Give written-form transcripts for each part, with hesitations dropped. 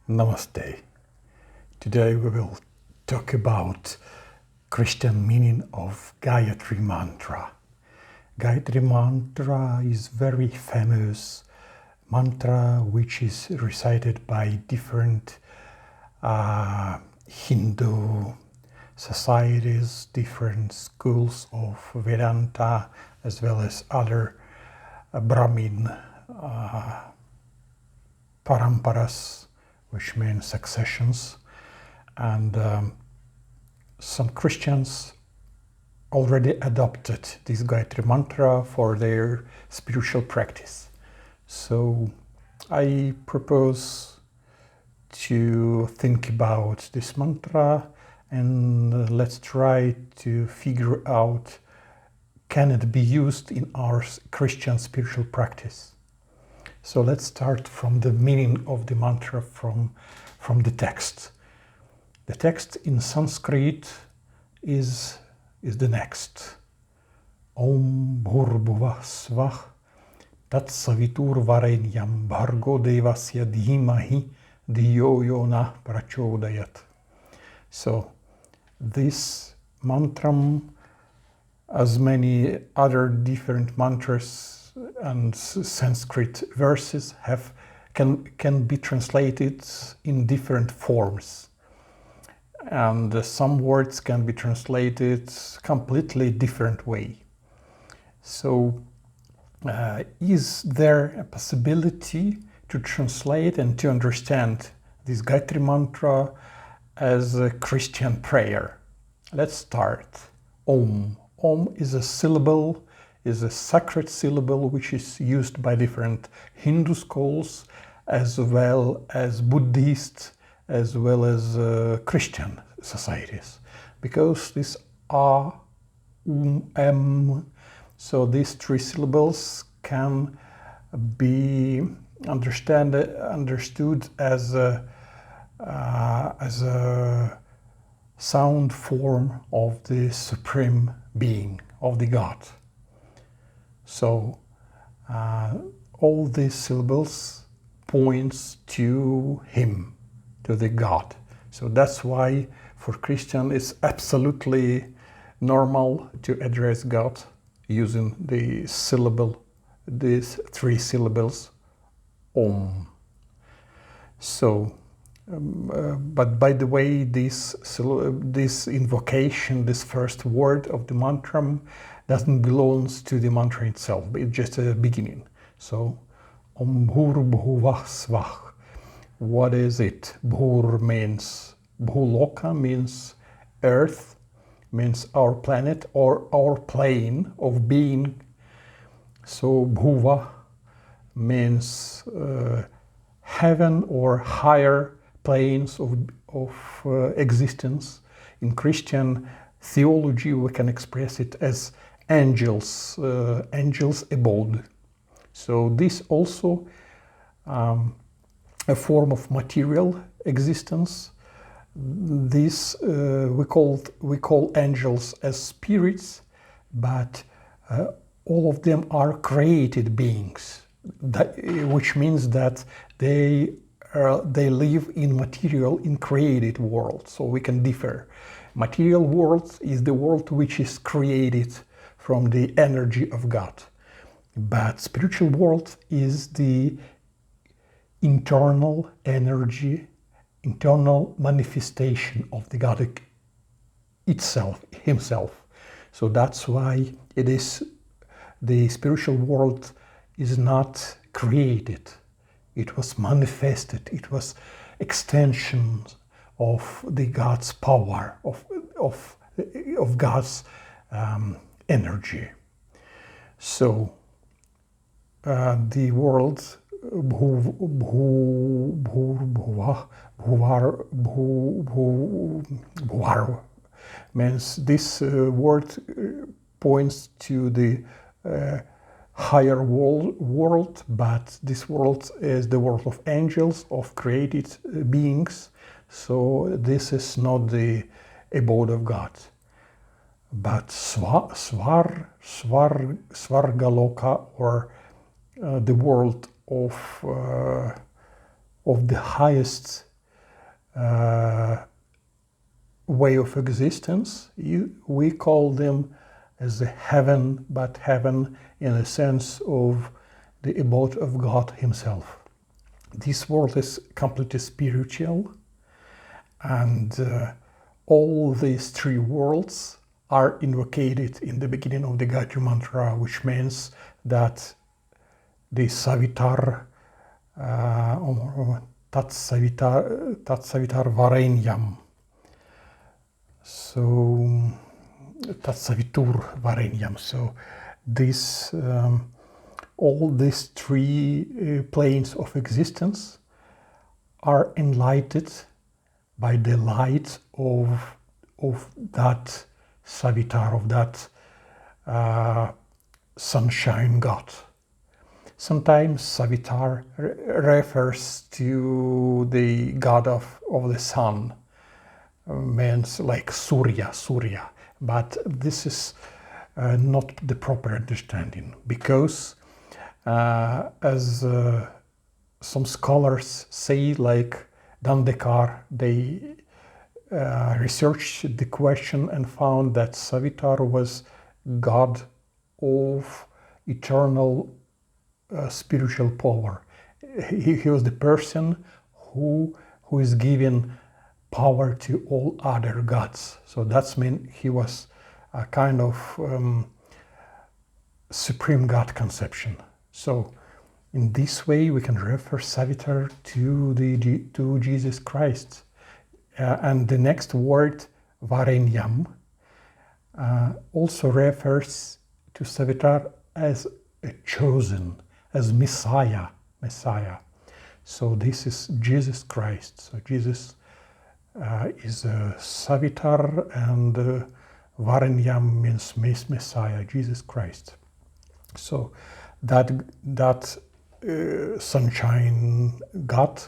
Namaste. Today we will talk about Christian meaning of Gayatri mantra. Gayatri mantra is very famous mantra which is recited by different Hindu societies, different schools of Vedanta, as well as other Brahmin paramparas, which means successions, and some Christians already adopted this Gayatri mantra for their spiritual practice. So I propose to think about this mantra and let's try to figure out, can it be used in our Christian spiritual practice? So let's start from the meaning of the mantra from the text. The text in Sanskrit is the next. Om Bhurbhuvah Svah Tat Savitur Varenyam Bhargo Devasya Dhimahi Dhiyo Yona Prachodayat. So this mantra, as many other different mantras and Sanskrit verses can be translated in different forms, and some words can be translated completely different way. So is there a possibility to translate and to understand this Gayatri mantra as a Christian prayer? Let's start. Om. Om is a syllable, is a sacred syllable which is used by different Hindu schools as well as Buddhist as well as Christian societies, because these are so these three syllables can be understood as a sound form of the Supreme Being, of the God. So all these syllables points to Him, to the God. So that's why for Christian it's absolutely normal to address God using the syllable, these three syllables, Om. So, but by the way, this invocation, this first word of the mantra, doesn't belong to the mantra itself, but it's just a beginning. So, Om Bhurbhuvah Svah. What is it? Bhur means, Bhuloka means earth, means our planet or our plane of being. So Bhuva means heaven or higher planes of existence. In Christian theology we can express it as angels, angels abode. So this also a form of material existence. This we call angels as spirits, but all of them are created beings, which means that they live in material, in created world. So we can differ. Material world is the world which is created from the energy of God, but spiritual world is the internal energy, internal manifestation of the God itself, Himself. So that's why it is the spiritual world is not created. It was manifested. It was extension of the God's power, of God's energy. So the world means this word points to the higher world, but this world is the world of angels, of created beings. So this is not the abode of God. But Svargaloka, or the world of the highest way of existence. We call them as the heaven, but heaven in the sense of the abode of God Himself. This world is completely spiritual, and all these three worlds are invocated in the beginning of the Gayatri mantra, which means that the Savitar Tat Savitar Varenyam. So Tat Savitur Varenyam. So this all these three planes of existence are enlightened by the light of that Savitar, of that sunshine God. Sometimes Savitar refers to the god of the sun, means like Surya, but this is not the proper understanding, because as some scholars say, like Dandekar, they researched the question and found that Savitar was god of eternal spiritual power. He was the person who is giving power to all other gods. So that's mean he was a kind of supreme god conception. So in this way we can refer Savitar to Jesus Christ. And the next word, Varenyam, also refers to Savitar as a chosen, as Messiah. So this is Jesus Christ. So Jesus is a Savitar, and Varenyam means Messiah, Jesus Christ. So that sunshine God,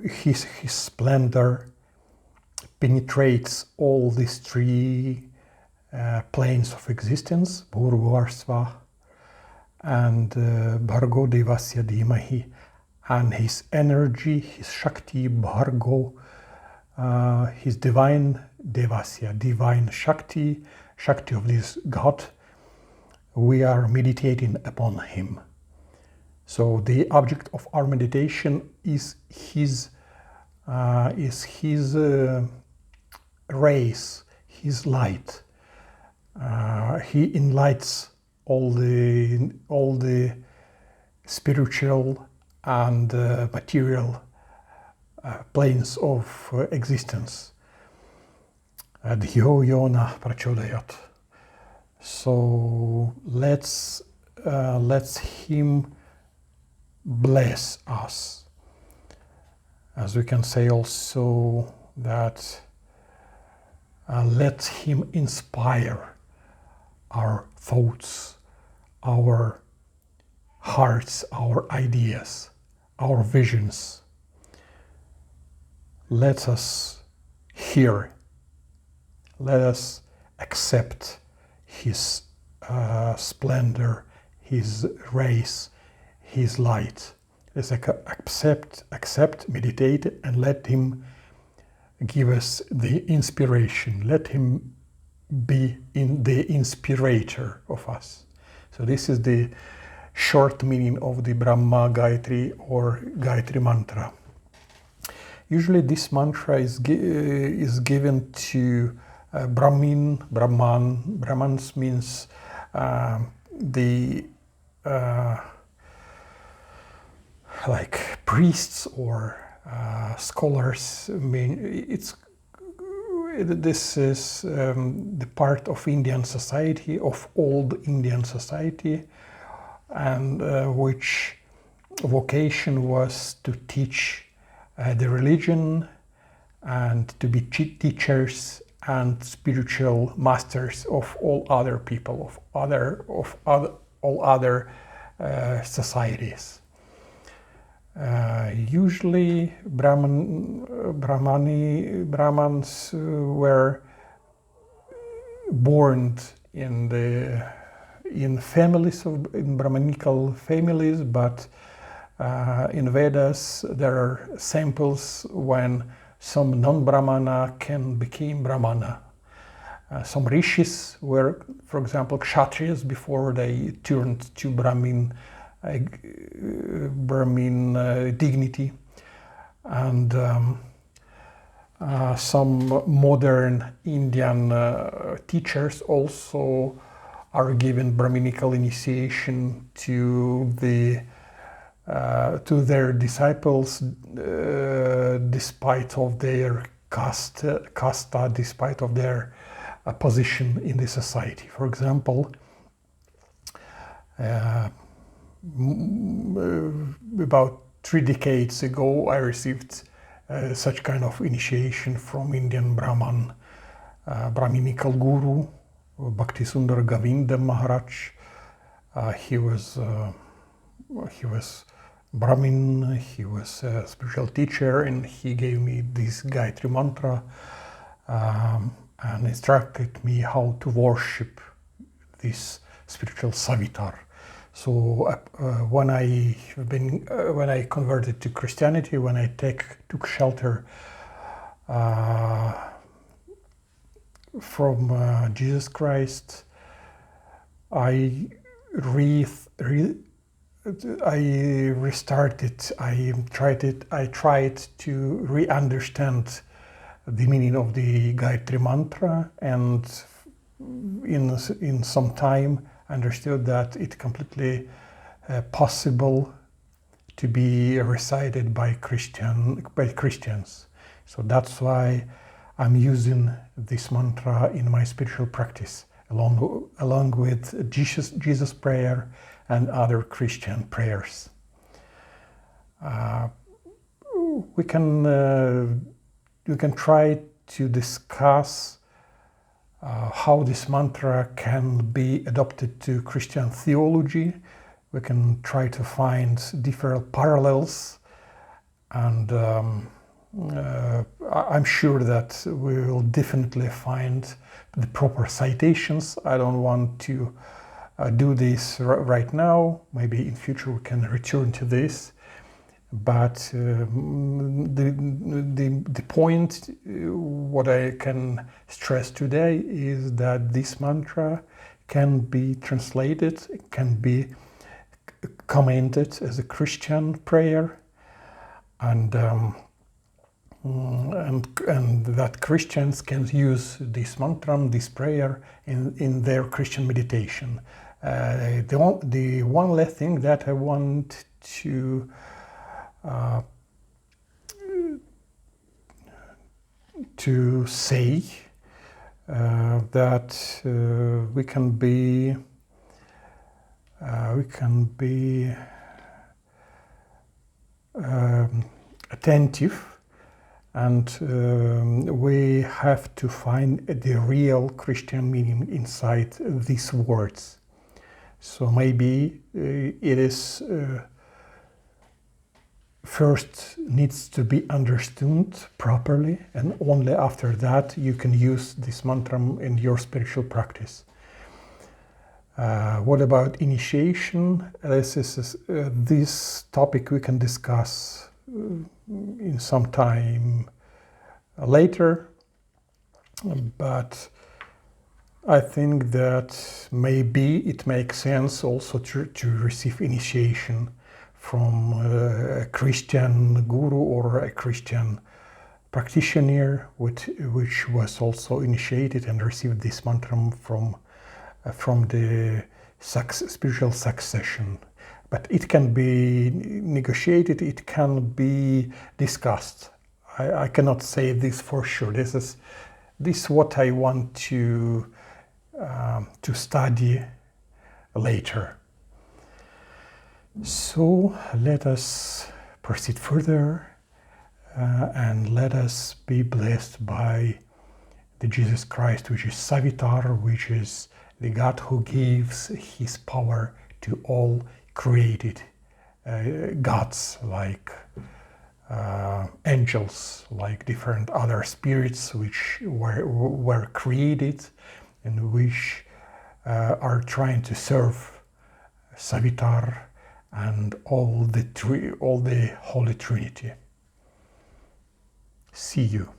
his splendor penetrates all these three planes of existence, Bhurvarstva and Bhargo Devasya Dhimahi, and his energy, his Shakti, Bhargo, his divine Devasya, divine Shakti of this God, we are meditating upon him. So the object of our meditation is his rays, his light. He enlightens all the spiritual and material planes of existence. Dhyo yona prachodayat. So let's him bless us. As we can say also that let him inspire our thoughts, our hearts, our ideas, our visions. Let us hear, let us accept his splendor, his rays, his light. Let's accept, meditate, and let him give us the inspiration. Let him be the inspirator of us. So this is the short meaning of the Brahma Gayatri or Gayatri mantra. Usually this mantra is given to Brahmans means like priests or scholars. I mean, this is the part of Indian society, of old Indian society, and which vocation was to teach the religion and to be teachers and spiritual masters of all other people, all other societies. Usually Brahmans were born in families in Brahmanical families, but In Vedas, there are samples when some non-Brahmana can become Brahmana. Some rishis were, for example, Kshatriyas before they turned to Brahmin dignity. And some modern Indian teachers also are given Brahminical initiation to their disciples, despite of their casta, despite of their position in the society. For example, about 3 decades ago, I received such kind of initiation from Indian Brahminical guru, Bhaktisundar Govinda Maharaj. He was Brahmin, he was a spiritual teacher, and he gave me this Gayatri mantra and instructed me how to worship this spiritual Savitar. So when I converted to Christianity, when I took shelter from Jesus Christ, I restarted. I tried to re-understand the meaning of the Gayatri mantra, and in some time understood that it's completely possible to be recited by Christians. So that's why I'm using this mantra in my spiritual practice, along with Jesus prayer and other Christian prayers. We can try to discuss how this mantra can be adopted to Christian theology. We can try to find different parallels, and I'm sure that we will definitely find the proper citations. I don't want to do this right now. Maybe in future we can return to this. But the point, what I can stress today is that this mantra can be translated, can be commented as a Christian prayer, and that Christians can use this mantra, this prayer, in their Christian meditation. The one last thing that I want to say, that we can be attentive, and we have to find the real Christian meaning inside these words. So maybe it is first needs to be understood properly, and only after that you can use this mantra in your spiritual practice. What about initiation? This topic we can discuss in some time later, but I think that maybe it makes sense also to receive initiation from a Christian guru or a Christian practitioner which was also initiated and received this mantra from the spiritual succession. But it can be negotiated, it can be discussed. I cannot say this for sure. This is what I want to study later. So let us proceed further, and let us be blessed by the Jesus Christ, which is Savitar, which is the God who gives his power to all created gods, like angels, like different other spirits which were created and which are trying to serve Savitar and all the Holy Trinity. See you.